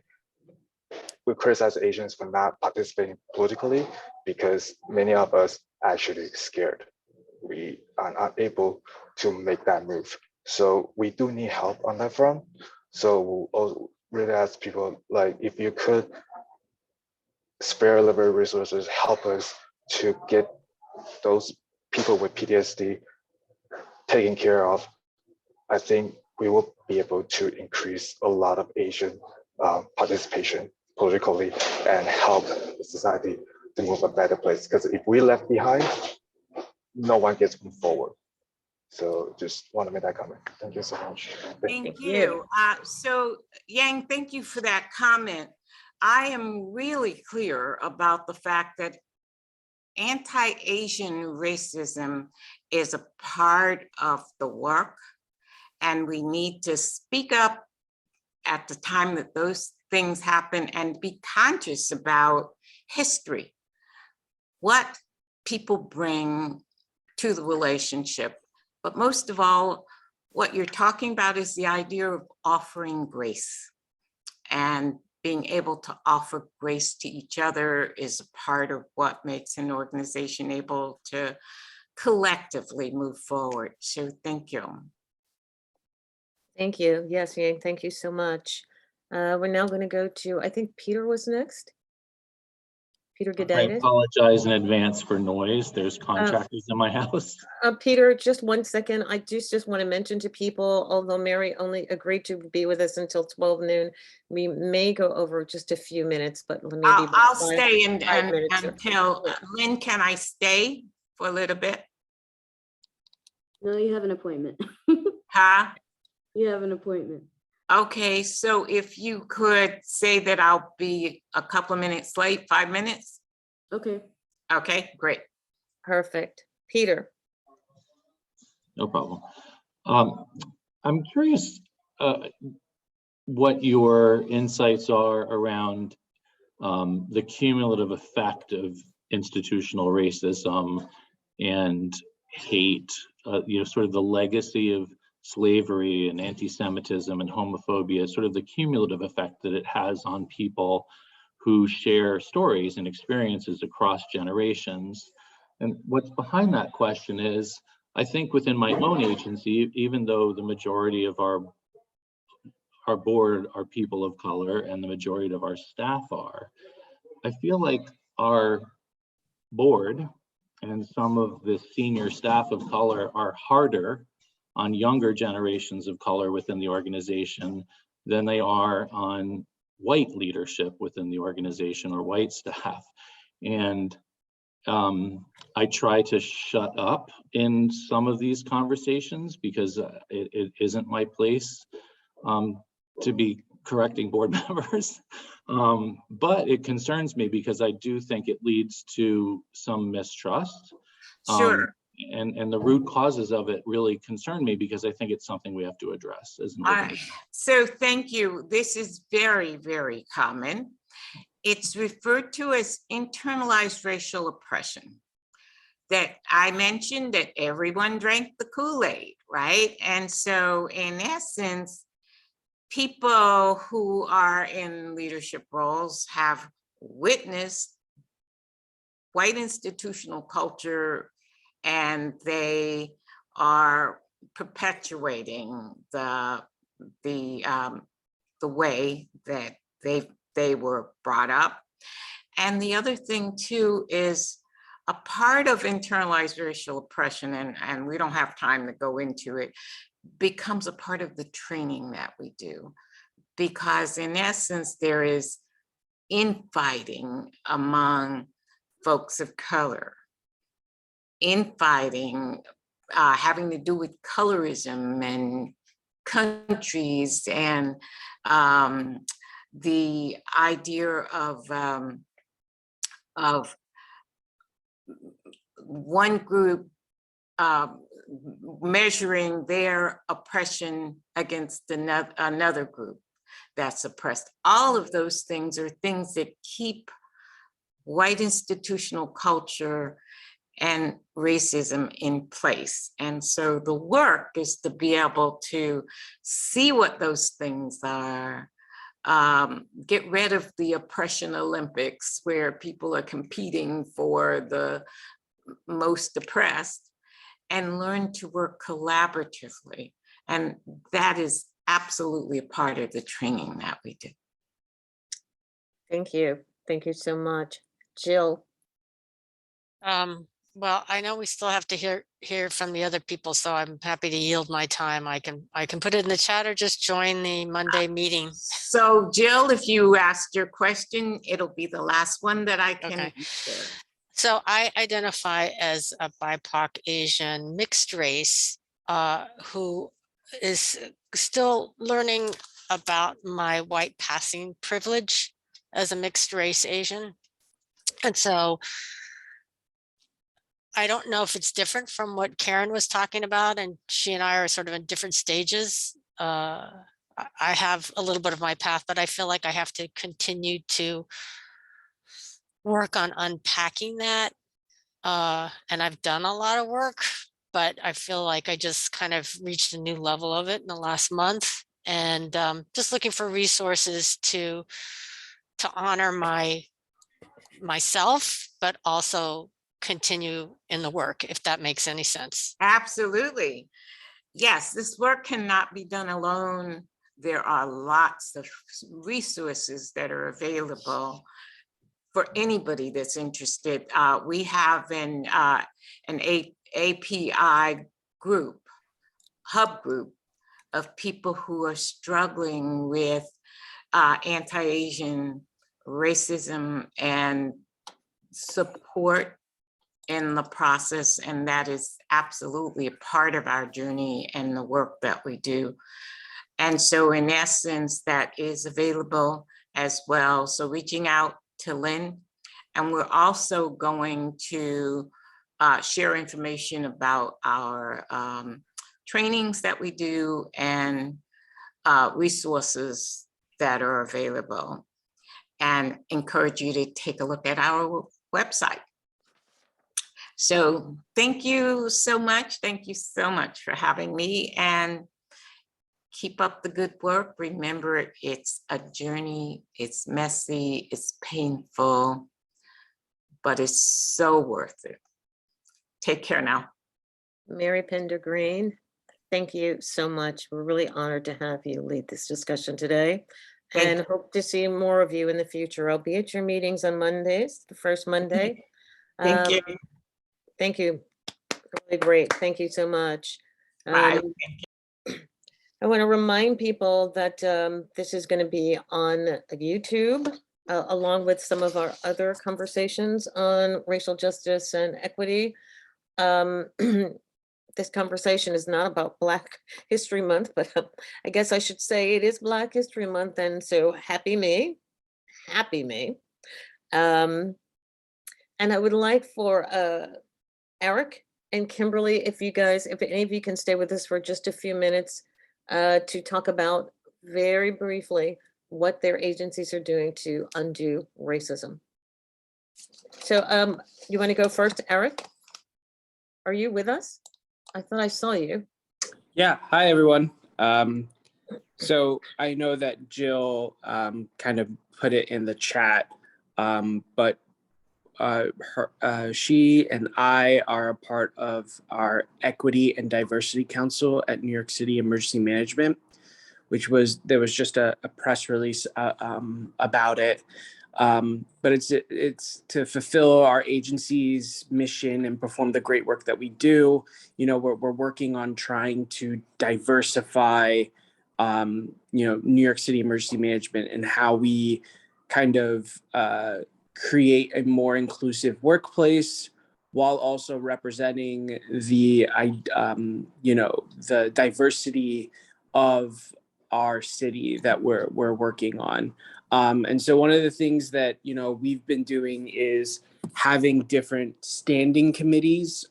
we criticize Asians for not participating politically, because many of us actually scared. We are not able to make that move. So we do need help on that front. So we'll really ask people, like, if you could spare a little bit of resources, help us to get those people with PTSD taken care of. I think we will be able to increase a lot of Asian participation politically and help the society to move a better place. Because if we left behind, no one gets moved forward. So just want to make that comment. Thank you so much.
Thank you. So Yang, thank you for that comment. I am really clear about the fact that anti-Asian racism is a part of the work, and we need to speak up at the time that those things happen and be conscious about history, what people bring to the relationship. But most of all, what you're talking about is the idea of offering grace, and being able to offer grace to each other is a part of what makes an organization able to collectively move forward. So thank you.
Thank you. Yes, Yang, thank you so much. We're now going to go to, I think Peter was next. Peter
I
Gaditis.
apologize in advance for noise. There's contractors in my house.
Peter, just 1 second. I just want to mention to people, although Mary only agreed to be with us until 12 noon, we may go over just a few minutes, but maybe
I'll stay
minutes
until, Lynn, can I stay for a little bit?
No, you have an appointment.
Huh?
You have an appointment.
Okay, so if you could say that I'll be a couple of minutes late, 5 minutes?
Okay.
Okay, great.
Perfect. Peter.
No problem. I'm curious what your insights are around the cumulative effect of institutional racism and hate, sort of the legacy of slavery and anti-Semitism and homophobia, sort of the cumulative effect that it has on people who share stories and experiences across generations. And what's behind that question is, I think within my own agency, even though the majority of our board are people of color and the majority of our staff are, I feel like our board and some of the senior staff of color are harder on younger generations of color within the organization than they are on white leadership within the organization or white staff. And I try to shut up in some of these conversations because it isn't my place to be correcting board members. But it concerns me because I do think it leads to some mistrust.
Sure.
And the root causes of it really concern me because I think it's something we have to address as an organization.
So thank you. This is very, very common. It's referred to as internalized racial oppression. That I mentioned that everyone drank the Kool-Aid, right? And so in essence, people who are in leadership roles have witnessed white institutional culture, and they are perpetuating the way that they were brought up. And the other thing too is a part of internalized racial oppression, and we don't have time to go into it, becomes a part of the training that we do. Because in essence, there is infighting among folks of color, infighting having to do with colorism and countries, and the idea of one group measuring their oppression against another group that's oppressed. All of those things are things that keep white institutional culture and racism in place. And so the work is to be able to see what those things are, get rid of the oppression Olympics where people are competing for the most oppressed, and learn to work collaboratively. And that is absolutely a part of the training that we do.
Thank you. Thank you so much. Jill.
Well, I know we still have to hear from the other people, so I'm happy to yield my time. I can put it in the chat or just join the Monday meeting.
So Jill, if you asked your question, it'll be the last one that I can
Okay.
answer.
So I identify as a BIPOC Asian mixed race who is still learning about my white passing privilege as a mixed race Asian. And so I don't know if it's different from what Karen was talking about, and she and I are sort of in different stages. I have a little bit of my path, but I feel like I have to continue to work on unpacking that. And I've done a lot of work, but I feel like I just kind of reached a new level of it in the last month, and just looking for resources to honor myself, but also continue in the work, if that makes any sense.
Absolutely. Yes, this work cannot be done alone. There are lots of resources that are available for anybody that's interested. We have an API group, hub group of people who are struggling with anti-Asian racism and support in the process, and that is absolutely a part of our journey and the work that we do. And so in essence, that is available as well. So reaching out to Lynn, and we're also going to share information about our trainings that we do and resources that are available, and encourage you to take a look at our website. So thank you so much. Thank you so much for having me, and keep up the good work. Remember, it's a journey. It's messy, it's painful, but it's so worth it. Take care now.
Mary Pender Greene, thank you so much. We're really honored to have you lead this discussion today, and hope to see more of you in the future. I'll be at your meetings on Mondays, the first Monday.
Thank you.
Thank you. Really great. Thank you so much.
Bye.
I want to remind people that this is going to be on YouTube, along with some of our other conversations on racial justice and equity. This conversation is not about Black History Month, but I guess I should say it is Black History Month, and so happy me. And I would like for Eric and Kimberly, if any of you can stay with us for just a few minutes to talk about very briefly what their agencies are doing to undo racism. So you want to go first, Eric? Are you with us? I thought I saw you.
Yeah, hi everyone. So I know that Jill kind of put it in the chat, but she and I are a part of our Equity and Diversity Council at New York City Emergency Management, there was just a press release about it. But it's to fulfill our agency's mission and perform the great work that we do. We're working on trying to diversify, New York City Emergency Management and how we kind of create a more inclusive workplace while also representing the diversity of our city that we're working on. And so one of the things that we've been doing is having different standing committees.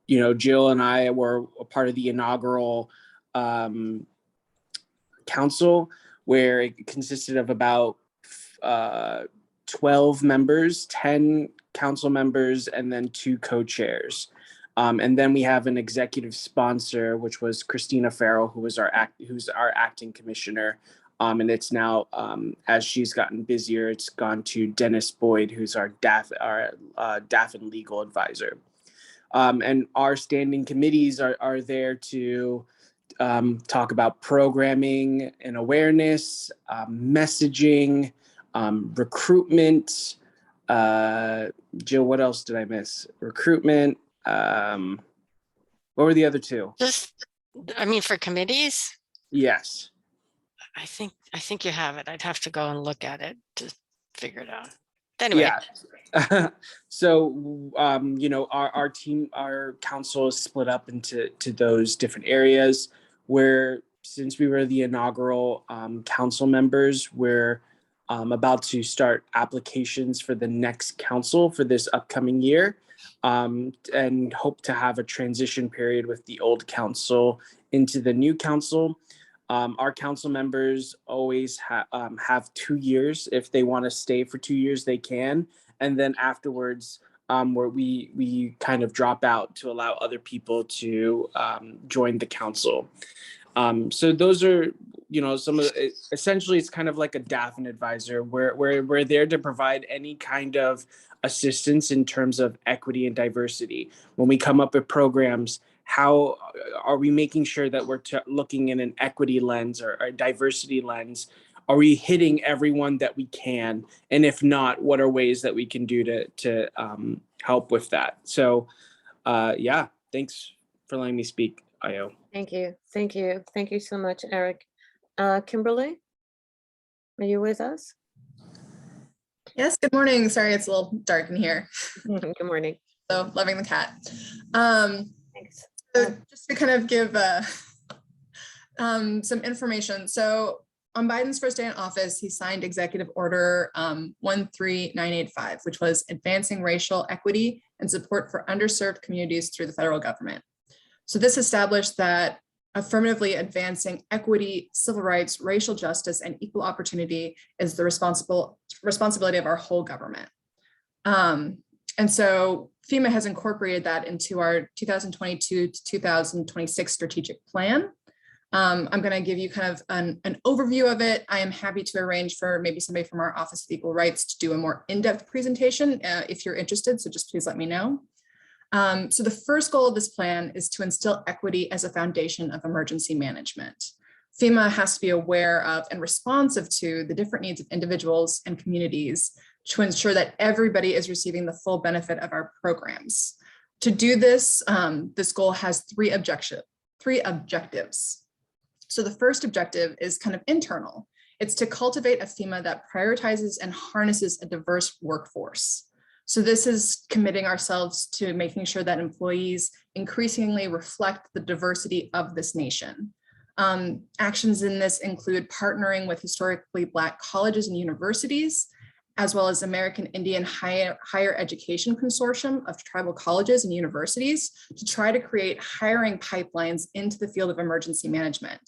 Jill and I were a part of the inaugural council, where it consisted of about 12 members, 10 council members, and then 2 co-chairs. And then we have an executive sponsor, which was Christina Farrell, who's our acting commissioner. And it's now, as she's gotten busier, it's gone to Dennis Boyd, who's our DAFN legal advisor. And our standing committees are there to talk about programming and awareness, messaging, recruitment. Jill, what else did I miss? Recruitment. What were the other 2?
For committees?
Yes.
I think you have it. I'd have to go and look at it to figure it out. Anyway.
Yeah. So, our team, our council is split up into those different areas where, since we were the inaugural council members, we're about to start applications for the next council for this upcoming year, and hope to have a transition period with the old council into the new council. Our council members always have 2 years. If they want to stay for 2 years, they can. And then afterwards, where we kind of drop out to allow other people to join the council. So those are, some of essentially it's kind of like a DAFN advisor where we're there to provide any kind of assistance in terms of equity and diversity. When we come up with programs, how are we making sure that we're looking in an equity lens or a diversity lens? Are we hitting everyone that we can? And if not, what are ways that we can do to help with that? So, thanks for letting me speak, Io.
Thank you. Thank you. Thank you so much, Eric. Kimberly, are you with us?
Yes, good morning. Sorry, it's a little dark in here.
Good morning.
So loving the cat.
Thanks.
So just to kind of give some information. So on Biden's first day in office, he signed Executive Order 13985, which was advancing racial equity and support for underserved communities through the federal government. So this established that affirmatively advancing equity, civil rights, racial justice, and equal opportunity is the responsibility of our whole government. And so FEMA has incorporated that into our 2022 to 2026 strategic plan. I'm going to give you kind of an overview of it. I am happy to arrange for maybe somebody from our Office of Equal Rights to do a more in-depth presentation if you're interested, so just please let me know. So the first goal of this plan is to instill equity as a foundation of emergency management. FEMA has to be aware of and responsive to the different needs of individuals and communities to ensure that everybody is receiving the full benefit of our programs. To do this, this goal has three objectives. So the first objective is kind of internal. It's to cultivate a FEMA that prioritizes and harnesses a diverse workforce. So this is committing ourselves to making sure that employees increasingly reflect the diversity of this nation. Actions in this include partnering with historically Black colleges and universities, as well as American Indian Higher Education Consortium of tribal colleges and universities to try to create hiring pipelines into the field of emergency management.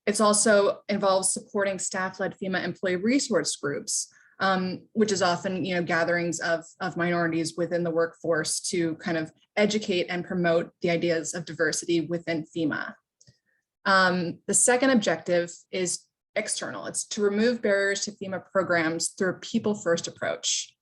It also involves supporting staff-led FEMA employee resource groups, which is often, gatherings of minorities within the workforce to kind of educate and promote the ideas of diversity within FEMA. The second objective is external. It's to remove barriers to FEMA programs through a people-first approach.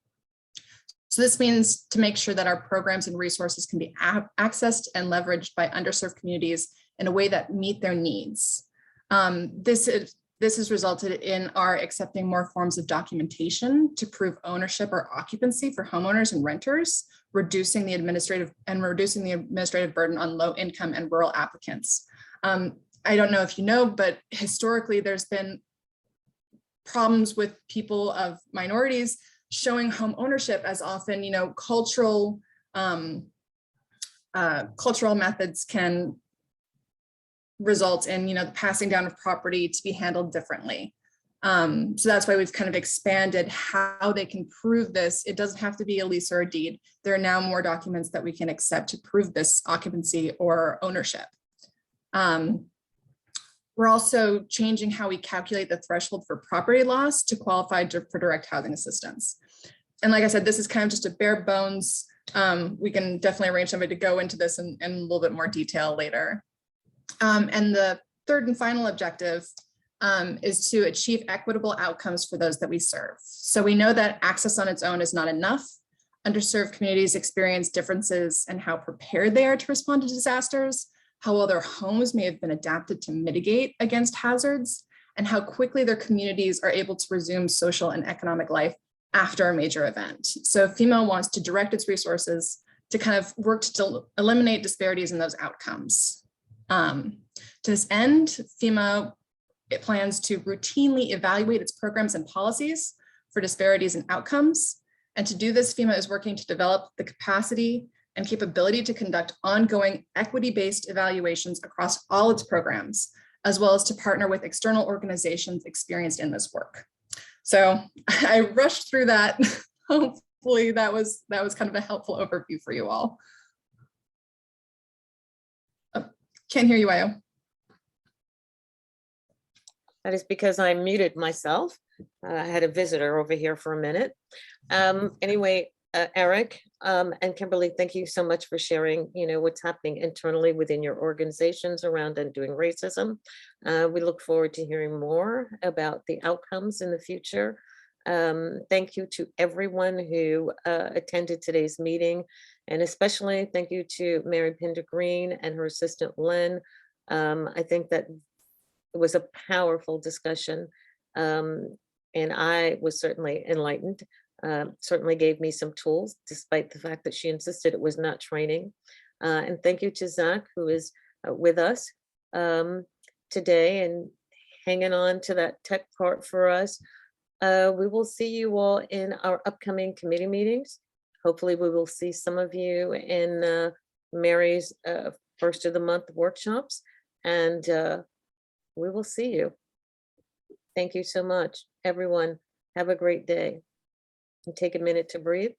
So this means to make sure that our programs and resources can be accessed and leveraged by underserved communities in a way that meet their needs. This has resulted in our accepting more forms of documentation to prove ownership or occupancy for homeowners and renters, reducing the administrative burden on low income and rural applicants. I don't know if you know, but historically there's been problems with people of minorities showing home ownership as often, cultural methods can result in, the passing down of property to be handled differently. So that's why we've kind of expanded how they can prove this. It doesn't have to be a lease or a deed. There are now more documents that we can accept to prove this occupancy or ownership. We're also changing how we calculate the threshold for property loss to qualify for direct housing assistance. And like I said, this is kind of just a bare bones. We can definitely arrange somebody to go into this in a little bit more detail later. And the third and final objective is to achieve equitable outcomes for those that we serve. So we know that access on its own is not enough. Underserved communities experience differences in how prepared they are to respond to disasters, how well their homes may have been adapted to mitigate against hazards, and how quickly their communities are able to resume social and economic life after a major event. So FEMA wants to direct its resources to kind of work to eliminate disparities in those outcomes. To this end, FEMA plans to routinely evaluate its programs and policies for disparities in outcomes. And to do this, FEMA is working to develop the capacity and capability to conduct ongoing equity-based evaluations across all its programs, as well as to partner with external organizations experienced in this work. So I rushed through that. Hopefully that was kind of a helpful overview for you all. Oh, can't hear you, Ayo.
That is because I muted myself. I had a visitor over here for a minute. Anyway, Eric and Kimberly, thank you so much for sharing, what's happening internally within your organizations around undoing racism. We look forward to hearing more about the outcomes in the future. Thank you to everyone who attended today's meeting, and especially thank you to Mary Pender Greene and her assistant Len. I think that it was a powerful discussion, and I was certainly enlightened. Certainly gave me some tools, despite the fact that she insisted it was not training. And thank you to Zach, who is with us today and hanging on to that tech part for us. We will see you all in our upcoming committee meetings. Hopefully we will see some of you in Mary's first of the month workshops, and we will see you. Thank you so much, everyone. Have a great day. And take a minute to breathe.